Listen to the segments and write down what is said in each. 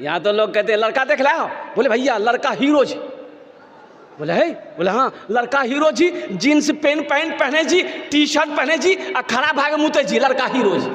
यहाँ तो लोग कहते हैं लड़का देख लाओ, बोले भैया लड़का हीरो जी, बोले है, बोले हाँ लड़का हीरो जी, जीन्स पैंट पहने जी, टी शर्ट पहने जी, और खड़ा भाग मुते जी, लड़का हीरो जी।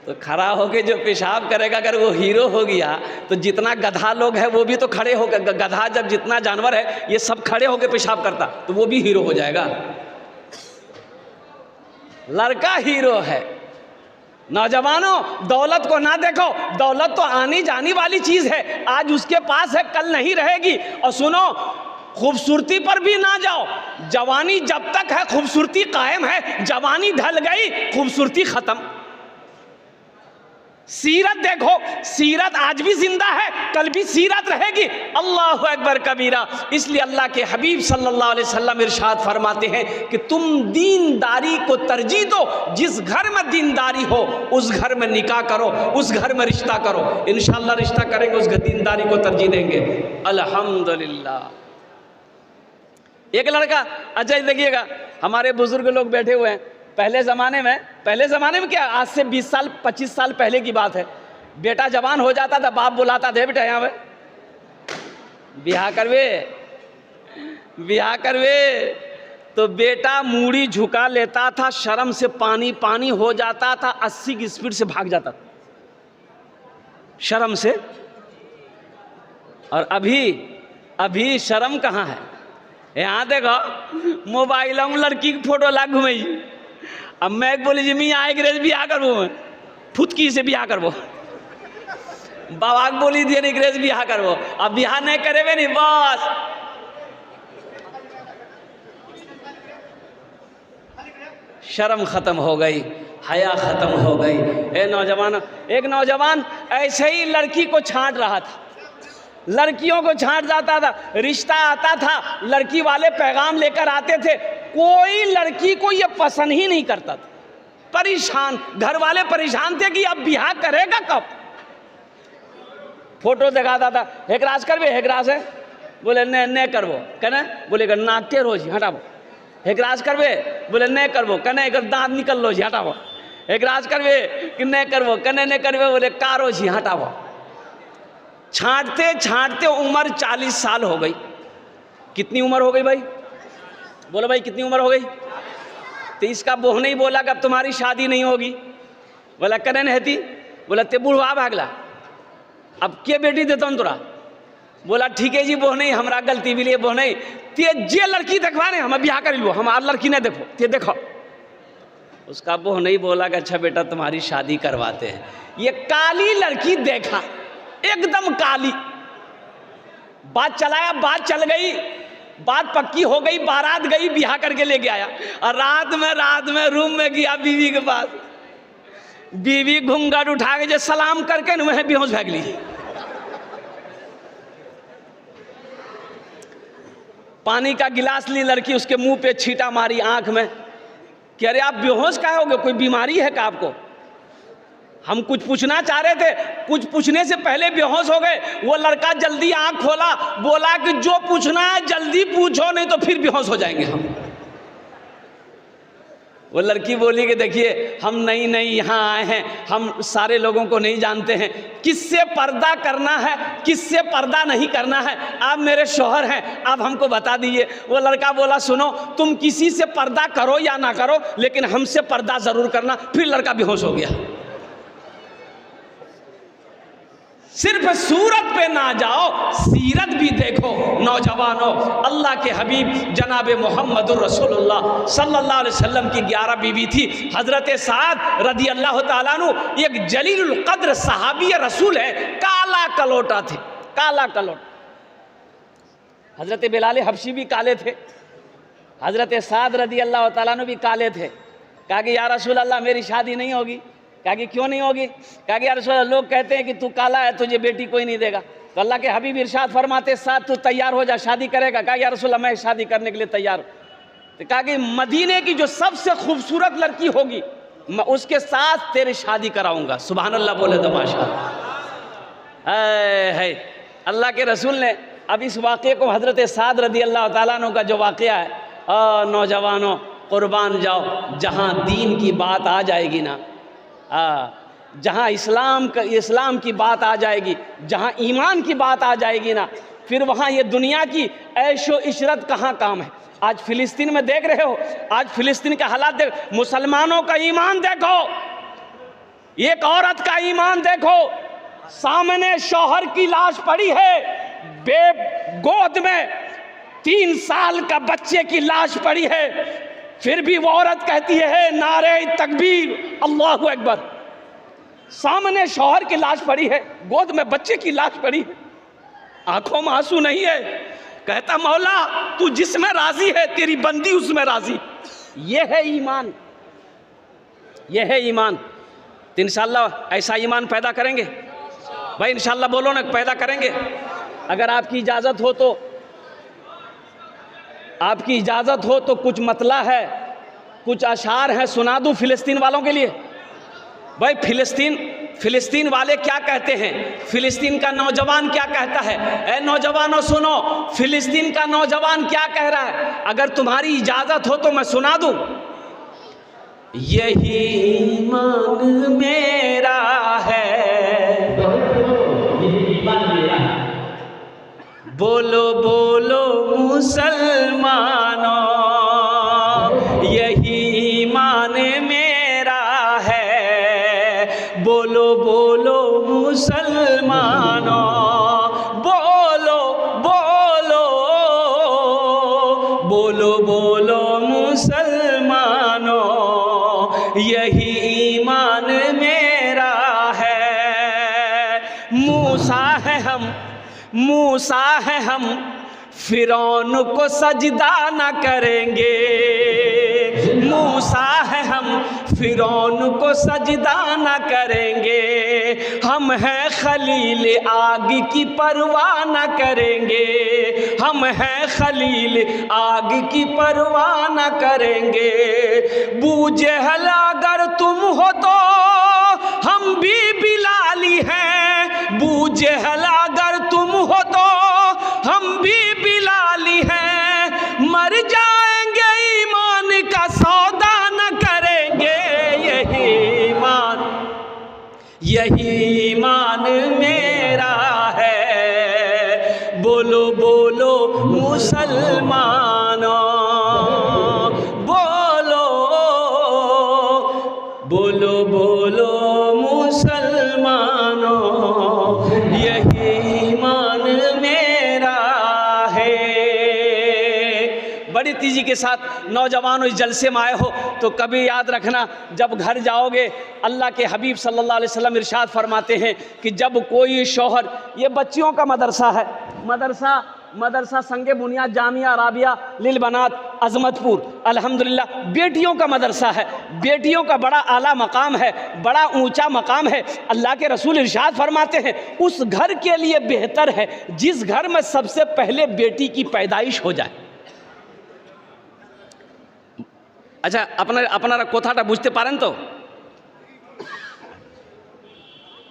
तो खड़ा होके जो पेशाब करेगा अगर वो हीरो हो गया तो जितना गधा लोग है वो भी तो खड़े हो, गधा जब जितना जानवर है ये सब खड़े होके पेशाब करता तो वो भी हीरो हो जाएगा। लड़का हीरो है। नौजवानों दौलत को ना देखो, दौलत तो आनी जानी वाली चीज है, आज उसके पास है कल नहीं रहेगी। और सुनो खूबसूरती पर भी ना जाओ, जवानी जब तक है खूबसूरती कायम है, जवानी ढल गई खूबसूरती खत्म। सीरत देखो, सीरत आज भी जिंदा है, कल भी सीरत रहेगी। अल्लाहु अकबर कबीरा। इसलिए अल्लाह के हबीब सल्लल्लाहु अलैहि वसल्लम इरशाद फरमाते हैं कि तुम दीनदारी को तरजीह दो, जिस घर में दीनदारी हो उस घर में निकाह करो, उस घर में रिश्ता करो, इंशाअल्लाह रिश्ता करेंगे, उस दीनदारी को तरजीह देंगे। अल्हम्दुलिल्लाह। एक लड़का, अच्छा देखिएगा हमारे बुजुर्ग लोग बैठे हुए हैं, पहले ज़माने में क्या, आज से 20 साल 25 साल पहले की बात है, बेटा जवान हो जाता था, बाप बुलाता था बेटा यहाँ पे ब्याह करवे, तो बेटा मूड़ी झुका लेता था, शर्म से पानी पानी हो जाता था, 80 की स्पीड से भाग जाता था शर्म से। और अभी शर्म कहाँ है? यहाँ देखो मोबाइल में लड़की की फोटो लाग घूमई। अब मैं बोली जी मैं आए अंग्रेज बियाह करबो, फुतकी से बियाह करबो, बाबा बोली दिए अंग्रेज बियाह करबो, अब बियाह नहीं करेबे नहीं, बस शर्म खत्म हो गई, हया खत्म हो गई। एक नौजवान ऐसे ही लड़की को छांट रहा था, लड़कियों को छांट जाता था, रिश्ता आता था, लड़की वाले पैगाम लेकर आते थे, कोई लड़की को ये पसंद ही नहीं करता था, परेशान, घर वाले परेशान थे कि अब बियाह करेगा कब। फोटो दिखाता था, हेकराज करबे, हेकराज है, बोले नहीं करबो, कहना बोले कर नाक टेढ़ हो जी हटाबो, हेकराज करबे, बोले नहीं करबो, कहना एक दांत निकल लो जी हटाबो, हेकराज करबे कि नहीं करबो, कहने नहीं करबे, बोले कारो जी हटाबो। छांटते छांटते उम्र 40 साल हो गई। कितनी उम्र हो गई भाई? बोलो भाई कितनी उम्र हो गई? तो इसका बोह नहीं बोला कि अब तुम्हारी शादी नहीं होगी, बोला कने नहीं थी, बोला ते बुढ़वा भागला, अब के बेटी देता हूँ तोरा, बोला ठीक है जी बोह नहीं, हमारा गलती भी लिए बोह नहीं, ते जे लड़की देखवाने हम ब्याह कर लो, हमार लड़की नहीं देखो, ते देखो। उसका बोह नहीं बोला कि अच्छा बेटा तुम्हारी शादी करवाते हैं। ये काली लड़की देखा, एकदम काली, बात चलाया, बात चल गई, बात पक्की हो गई, बारात गई, बियाह करके लेके आया, और रात में रूम में गया बीवी के पास, बीवी घूंघट उठा के जो सलाम करके न वह बेहोश भाग ली। पानी का गिलास ली लड़की, उसके मुंह पे छींटा मारी आंख में कि अरे आप बेहोश काहे हो गए, कोई बीमारी है क्या आपको? हम कुछ पूछना चाह रहे थे, कुछ पूछने से पहले बेहोश हो गए। वो लड़का जल्दी आंख खोला, बोला कि जो पूछना है जल्दी पूछो, नहीं तो फिर बेहोश हो जाएंगे हम। वो लड़की बोली कि देखिए हम नई यहाँ आए हैं, हम सारे लोगों को नहीं जानते हैं, किससे पर्दा करना है किससे पर्दा नहीं करना है, आप मेरे शौहर हैं, आप हमको बता दीजिए। वो लड़का बोला सुनो तुम किसी से पर्दा करो या ना करो, लेकिन हमसे पर्दा ज़रूर करना। फिर लड़का बेहोश हो गया। सिर्फ सूरत पे ना जाओ, सीरत भी देखो। नौजवानों, अल्लाह के हबीब जनाब मोहम्मदुर रसूलुल्लाह सल्लल्लाहु अलैहि वसल्लम की 11 बीवी थी। हज़रत साद रदी अल्लाह ताला अन्हु एक जलीलुल क़द्र सहाबी रसूल है, काला कलोटा थे, काला कलोटा। हज़रत बिलाल हबशी भी काले थे, हज़रत साद रदी अल्लाह ताला अन्हु भी काले थे। कहा कि या रसूल अल्लाह मेरी शादी नहीं होगी। कहा कि क्यों नहीं होगी? कहा कि यार रसूल लोग कहते हैं कि तू काला है, तुझे बेटी कोई नहीं देगा। तो अल्लाह के हबीब इरशाद फरमाते साथ तू तैयार हो जा, शादी करेगा? कहा यार रसूल मैं शादी करने के लिए तैयार हूँ। तो कहा कि मदीने की जो सबसे खूबसूरत लड़की होगी मैं उसके साथ तेरी शादी कराऊंगा। सुभान अल्लाह बोले तो माशाअल्लाह। है अल्लाह के रसूल ने अब इस वाक़े को, हज़रत साद रदी अल्लाह ताला अन्हु का जो वाक़या है, नौजवानों कुर्बान जाओ, जहाँ दीन की बात आ जाएगी ना, जहाँ इस्लाम की बात आ जाएगी, जहाँ ईमान की बात आ जाएगी ना, फिर वहाँ ये दुनिया की ऐशो इशरत कहाँ काम है। आज फिलिस्तीन में देख रहे हो, आज फिलिस्तीन का हालात देख, मुसलमानों का ईमान देखो, एक औरत का ईमान देखो, सामने शौहर की लाश पड़ी है, गोद में 3 साल का बच्चे की लाश पड़ी है, फिर भी वो औरत कहती है नारे तकबीर, अल्लाहु अकबर। सामने शौहर की लाश पड़ी है, गोद में बच्चे की लाश पड़ी है, आंखों में आंसू नहीं है, कहता मौला तू जिसमें राजी है तेरी बंदी उसमें राजी। ये है ईमान, ये है ईमान। तो इंशाअल्लाह ऐसा ईमान पैदा करेंगे भाई, इंशाअल्लाह बोलो ना, पैदा करेंगे। अगर आपकी इजाज़त हो तो, आपकी इजाज़त हो तो कुछ मतला है, कुछ अशार हैं, सुना दूं फिलिस्तीन वालों के लिए। भाई फिलिस्तीन वाले क्या कहते हैं, फिलिस्तीन का नौजवान क्या कहता है। ए नौजवानों सुनो, फिलिस्तीन का नौजवान क्या कह रहा है, अगर तुम्हारी इजाज़त हो तो मैं सुना दूं। यही ईमान मेरा है, बोलो बोलो मुसलमानों, यही ईमान मेरा है, बोलो बोलो मुसलमानों, बोलो बोलो बोलो बोलो मुसलमानों, यही ईमान मेरा है। मूसा है हम फिरौन को सजदा न करेंगे, मूसा है हम फिरौन को सजदा न करेंगे, हम हैं खलील आग की परवाह न करेंगे, हम हैं खलील आग की परवाह न करेंगे। बूजहल अगर तुम हो तो हम भी बिलाली हैं, बूजहल अगर तुम हो तो हम भी बिलाली हैं, मर जाएंगे ईमान का सौदा न करेंगे, यही ईमान मेरा है, बोलो बोलो मुसलमानों, बोलो बोलो बोलो मुसलमानों, यही ईमान मेरा है। बड़ी तेजी के साथ नौजवानों इस जलसे में आए हो तो कभी याद रखना, जब घर जाओगे अल्लाह के हबीब सल्लल्लाहु अलैहि वसल्लम इरशाद फरमाते हैं कि जब कोई शौहर, ये बच्चियों का मदरसा है, मदरसा संगे बुनियाद जामिया अराबिया लिल बनात अजमतपुर, अल्हम्दुलिल्लाह बेटियों का मदरसा है, बेटियों का बड़ा आला मकाम है, बड़ा ऊंचा मकाम है। अल्लाह के रसूल इरशाद फरमाते हैं उस घर के लिए बेहतर है जिस घर में सबसे पहले बेटी की पैदाइश हो जाए। अच्छा আপনারা কথাটা বুঝতে পারেন তো,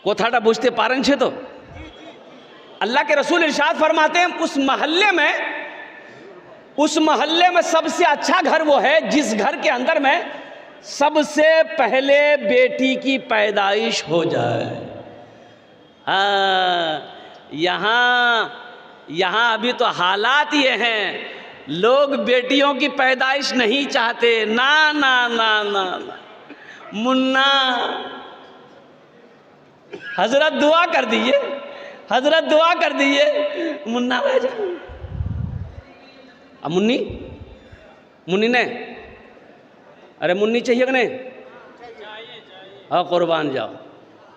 কথাটা বুঝতে পারেন সে তো। अल्लाह के रसूल इरशाद फरमाते हैं उस महल्ले में सबसे अच्छा घर वो है जिस घर के अंदर में सबसे पहले बेटी की पैदाइश हो जाए। यहाँ अभी तो हालात ये हैं, लोग बेटियों की पैदाइश नहीं चाहते, ना ना ना ना, ना। मुन्ना हजरत दुआ कर दीजिए, हजरत दुआ कर दीजिए, मुन्ना भाईजान। अब मुन्नी ने, अरे मुन्नी चाहिए कि नहीं? हाँ कुर्बान जाओ,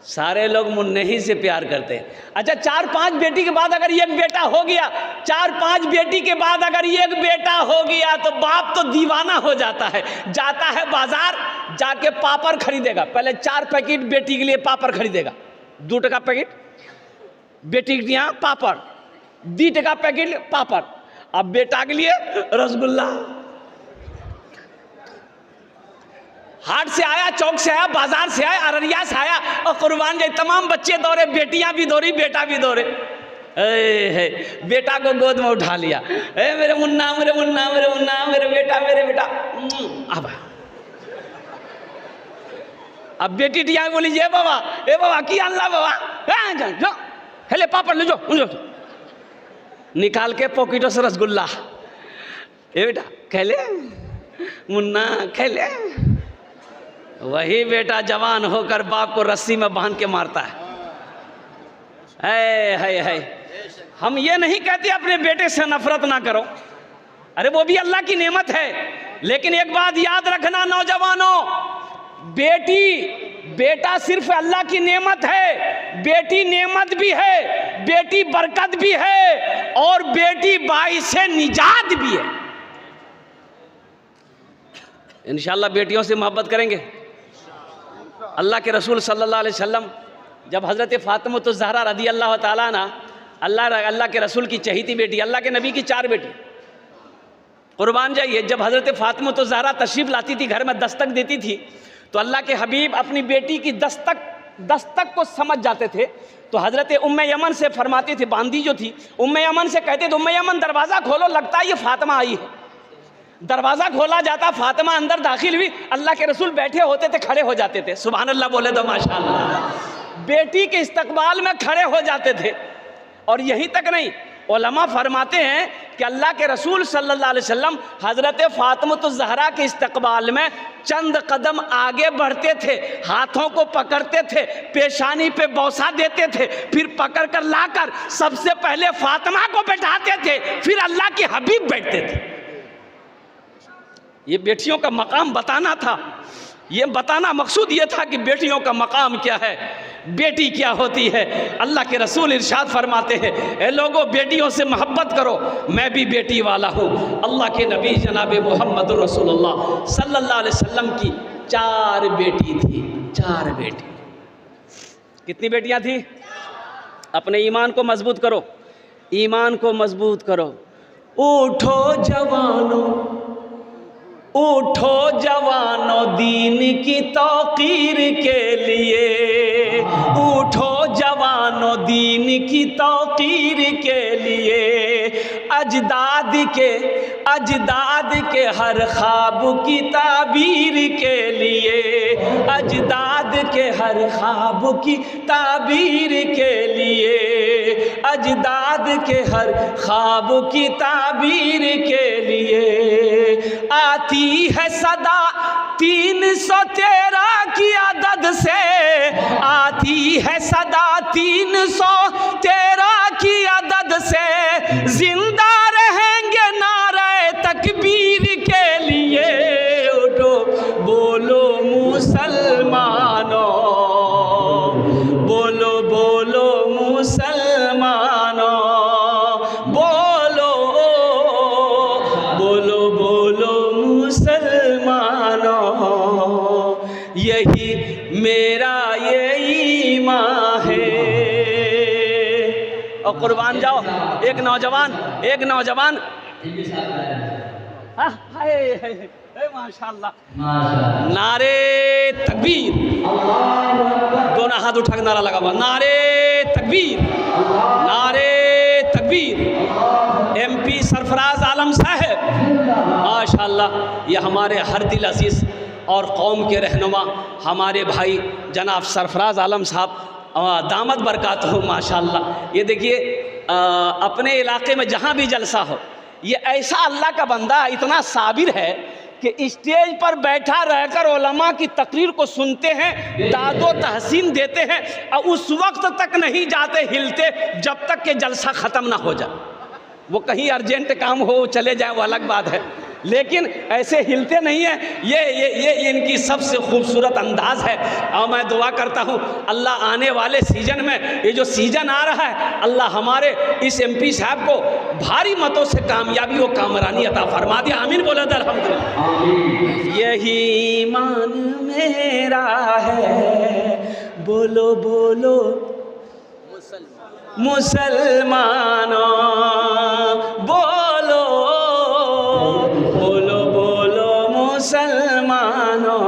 सारे लोग मुन्ने ही से प्यार करते हैं। अच्छा 4-5 बेटी के बाद अगर एक बेटा हो गया, 4-5 बेटी के बाद अगर एक बेटा हो गया तो बाप तो दीवाना हो जाता है, जाता है बाजार, जाके पापड़ खरीदेगा। पहले 4 पैकेट बेटी के लिए पापड़ खरीदेगा, 2 टका पैकेट बेटी के यहाँ पापड़, 2 टका पैकेट पापड़, अब बेटा के लिए रसगुल्ला। हाट से आया, चौक से आया, बाजार से आया, अररिया से आया, और कुर्बान जाए तमाम बच्चे दौड़े, बेटियां भी दौड़ी, बेटा भी दौड़े। बेटा को गोद में उठा लिया, मेरे मुन्ना मेरे मुन्ना मेरे मुन्ना, मेरे बेटा मेरे बेटा। अब बेटी टिया बोली ये बाबा ए बाबा की अल्लाह बाबा जो हेले पापड़ ले जो निकाल के पॉकेटों से रसगुल्ला, ए बेटा खेले मुन्ना खेले। वही बेटा जवान होकर बाप को रस्सी में बांध के मारता है। हम ये नहीं कहते अपने बेटे से नफरत ना करो, अरे वो भी अल्लाह की नेमत है, लेकिन एक बात याद रखना नौजवानों, बेटा सिर्फ अल्लाह की नेमत है, बेटी नेमत भी है, बेटी बरकत भी है और बेटी बाइस निजात भी है। इंशाअल्लाह बेटियों से मोहब्बत करेंगे। अल्लाह के रसूल सल्लल्लाहु अलैहि वसल्लम जब हज़रत फ़ातिमा तो ज़हरा रदी अल्लाह ताला ना, अल्लाह के रसूल की चहीती बेटी, अल्लाह के नबी की 4 बेटी, कुर्बान जाइए, जब हज़रत फ़ातिमा तो ज़हरा तशरीफ़ लाती थी, घर में दस्तक देती थी, तो अल्लाह के हबीब अपनी बेटी की दस्तक को समझ जाते थे। तो हज़रत उम्मे यमन से फरमाती थी, बांदी जो थी उम्मे यमन से कहते थे, उम्मे यमन दरवाज़ा खोलो, लगता है ये फ़ातिमा आई है। दरवाज़ा खोला जाता, फ़ातिमा अंदर दाखिल हुई, अल्लाह के रसूल बैठे होते थे, खड़े हो जाते थे, सुभान अल्लाह बोले तो माशाअल्लाह, बेटी के इस्तकबाल में खड़े हो जाते थे। और यहीं तक नहीं, उलमा फरमाते हैं कि अल्लाह के रसूल सल्लल्लाहु अलैहि वसल्लम हज़रत फ़ातिमा ज़हरा के इस्तकबाल में चंद कदम आगे बढ़ते थे, हाथों को पकड़ते थे, पेशानी पे बौसा देते थे, फिर पकड़ कर लाकर सबसे पहले फ़ातिमा को बैठाते थे, फिर अल्लाह के हबीब बैठते थे। ये बेटियों का मकाम बताना था, ये बताना मकसूद ये था कि बेटियों का मकाम क्या है, बेटी क्या होती है। अल्लाह के रसूल इरशाद फरमाते हैं, ए लोगों बेटियों से मोहब्बत करो, मैं भी बेटी वाला हूँ। अल्लाह के नबी जनाब मोहम्मद रसूलुल्लाह सल्लल्लाहु अलैहि वसल्लम की 4 बेटी थी, 4 बेटी। कितनी बेटियाँ थी? अपने ईमान को मजबूत करो, ईमान को मजबूत करो। उठो जवानों, उठो जवानों दीन की तौकीर के लिए, उठो जवानों दीन की तौकीर के लिए, अजदाद के हर ख्वाब की ताबीर के लिए, अजदाद के हर ख्वाब की ताबीर के लिए, अजदाद के हर ख्वाब की ताबीर के लिए। आती है सदा 313 की अदद से, आती है सदा 313 की अदद से, जिंदा रहेंगे नारे तकबीर के लिए। उठो बोलो मुसलमानों, बोलो बोलो मुसलमानों, बोलो बोलो बोलो मुसलमानों, यही मेरा ये ईमान है। और कुर्बान जाओ, एक नौजवान माशाअल्लाह, नारे तकबीर, दोनों हाथ उठा के नारा लगा हुआ, नारे तकबीर, नारे तकबीर। MP सरफराज आलम साहब माशाअल्लाह, ये हमारे हर दिल अजीज़ और कौम के रहनुमा हमारे भाई जनाब सरफराज आलम साहब दामद बरकत हो माशाअल्लाह। ये देखिए अपने इलाके में जहाँ भी जलसा हो, ये ऐसा अल्लाह का बंदा इतना साबिर है कि स्टेज पर बैठा रहकर उलमा की तकरीर को सुनते हैं, दादो तहसीन देते हैं, और उस वक्त तक नहीं जाते हिलते जब तक कि जलसा ख़त्म ना हो जाए। वो कहीं अर्जेंट काम हो चले जाए वो अलग बात है, लेकिन ऐसे हिलते नहीं हैं। ये इनकी सबसे खूबसूरत अंदाज है। और मैं दुआ करता हूँ अल्लाह आने वाले सीज़न में, ये जो सीज़न आ रहा है, अल्लाह हमारे इस MP साहब को भारी मतों से कामयाबी व कामरानी अता फरमा दिया। आमीन बोले तो अल्हम्दुलिल्लाह। यही ईमान मेरा है, बोलो बोलो मुसलमानों, बोलो बोलो बोलो मुसलमानों,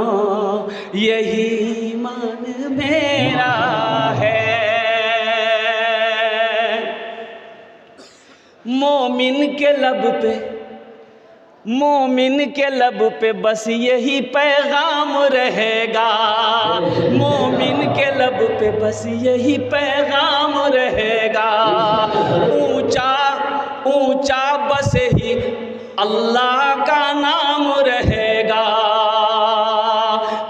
यही ईमान मेरा है। मोमिन के लब पे मोमिन के लब पे बस यही पैगाम रहेगा, मोमिन के लब पे बस यही पैगाम रहेगा। ऊंचा ऊंचा बस ही अल्लाह का नाम रहेगा।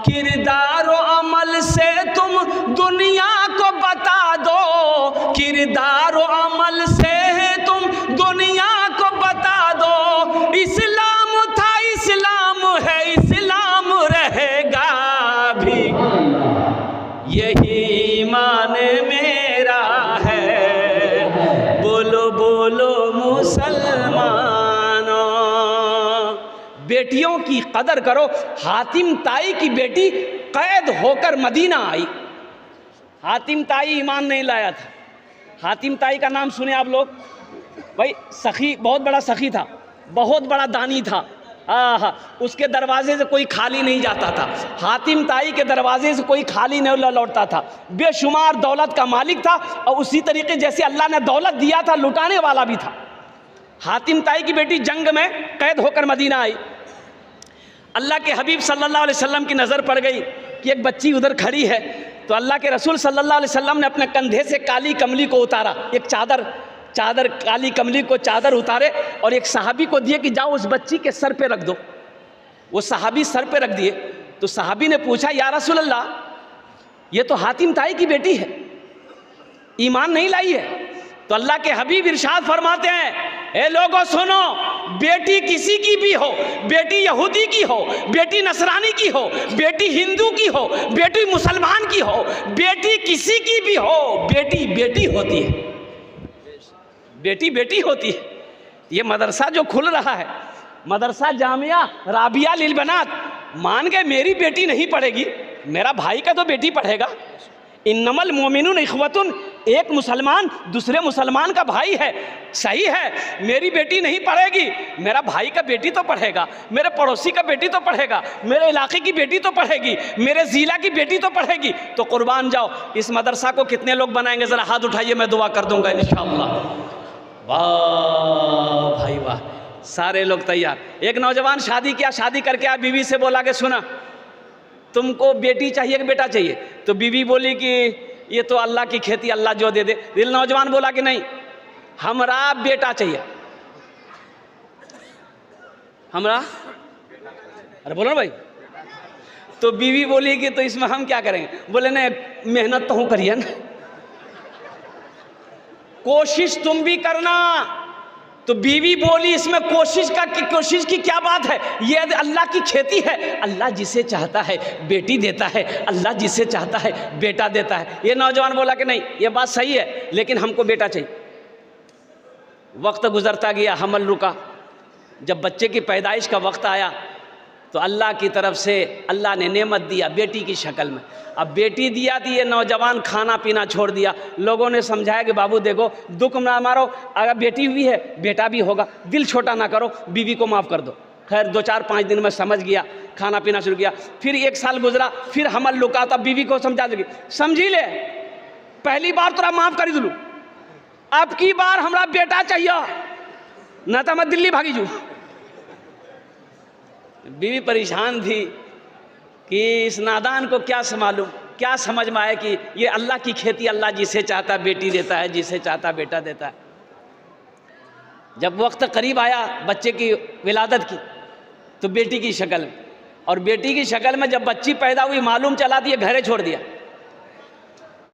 किरदार और अमल से तुम दुनिया को बता दो, किरदार और अमल से तुम दुनिया को बता दो। इस्लाम था इस्लाम है इस्लाम रहेगा भी, यही ईमान मेरा है। बोलो बोलो मुसलमानों। बेटियों की कदर करो। हातिम ताई की बेटी कैद होकर मदीना आई। हातिम ताई ईमान नहीं लाया था। हातिम ताई का नाम सुने आप लोग? भाई सखी, बहुत बड़ा सखी था, बहुत बड़ा दानी था। उसके दरवाजे से कोई खाली नहीं जाता था। हातिम ताई के दरवाजे से कोई खाली नहीं लौटता था। बेशुमार दौलत का मालिक था और उसी तरीके जैसे अल्लाह ने दौलत दिया था लुटाने वाला भी था। हातिम ताई की बेटी जंग में कैद होकर मदीना आई। अल्लाह के हबीब सल्लल्लाहु अलैहि वसल्लम की नज़र पड़ गई कि एक बच्ची उधर खड़ी है, तो अल्लाह के रसूल सल्लल्लाहु अलैहि वसल्लम ने अपने कंधे से काली कमली को उतारा। एक चादर काली कमली को चादर उतारे और एक सहाबी को दिए कि जाओ उस बच्ची के सर पे रख दो। वो सहाबी सर पे रख दिए। तो सहाबी ने पूछा, या रसूल अल्लाह, ये तो हातिम ताई की बेटी है, ईमान नहीं लाई है। तो अल्लाह के हबीब इरशाद फरमाते हैं, ए लोगों सुनो, बेटी किसी की भी हो, बेटी यहूदी की हो, बेटी नसरानी की हो, बेटी हिंदू की हो, बेटी मुसलमान की हो, बेटी किसी की भी हो, बेटी बेटी होती है। बेटी बेटी होती है। ये मदरसा जो खुल रहा है, मदरसा जामिया राबिया लिल बनात, मान गए मेरी बेटी नहीं पढ़ेगी, मेरा भाई का तो बेटी पढ़ेगा। इन्नमल मोमिनुन इखवतुन, एक मुसलमान दूसरे मुसलमान का भाई है, सही है। मेरी बेटी नहीं पढ़ेगी, मेरा भाई का बेटी तो पढ़ेगा, मेरे पड़ोसी का बेटी तो पढ़ेगा, मेरे इलाके की बेटी तो पढ़ेगी, मेरे ज़िला की बेटी तो पढ़ेगी। तो कुर्बान जाओ, इस मदरसा को कितने लोग बनाएंगे? ज़रा हाथ उठाइए, मैं दुआ कर दूंगा इंशाअल्लाह। वाह भाई वाह, सारे लोग तैयार। एक नौजवान शादी किया, शादी करके आ बीवी से बोला कि सुना, तुमको बेटी चाहिए कि बेटा चाहिए? तो बीवी बोली कि ये तो अल्लाह की खेती, अल्लाह जो दे दे। दिल नौजवान बोला कि नहीं, हमरा बेटा चाहिए, हमरा। अरे बोलो ना भाई। तो बीवी बोली कि तो इसमें हम क्या करेंगे? बोले नहीं, मेहनत तो हूँ करिए ना, कोशिश तुम भी करना। तो बीवी बोली इसमें कोशिश की क्या बात है? ये अल्लाह की खेती है, अल्लाह जिसे चाहता है बेटी देता है, अल्लाह जिसे चाहता है बेटा देता है। ये नौजवान बोला कि नहीं, ये बात सही है, लेकिन हमको बेटा चाहिए। वक्त गुजरता गया, हमल रुका। जब बच्चे की पैदाइश का वक्त आया तो अल्लाह की तरफ से अल्लाह ने नेमत दिया बेटी की शक्ल में। अब बेटी दिया थी, ये नौजवान खाना पीना छोड़ दिया। लोगों ने समझाया कि बाबू देखो, दुख ना मारो, अगर बेटी हुई है बेटा भी होगा, दिल छोटा ना करो, बीवी को माफ़ कर दो। खैर 2-4-5 दिन में समझ गया, खाना पीना शुरू किया। फिर 1 साल गुजरा, फिर हमल लुका, तब बीवी को समझा देगी, समझी ले, पहली बार तोरा माफ़ कर दूँ, अब की बार हमारा बेटा चाहिए, न तो मैं दिल्ली भागी जू। बीवी परेशान थी कि इस नादान को क्या संभालूं, क्या समझ में आए कि ये अल्लाह की खेती, अल्लाह जिसे चाहता बेटी देता है, जिसे चाहता बेटा देता है। जब वक्त करीब आया बच्चे की विलादत की, तो बेटी की शक्ल में, और बेटी की शक्ल में जब बच्ची पैदा हुई, मालूम चला दिया, घरे छोड़ दिया।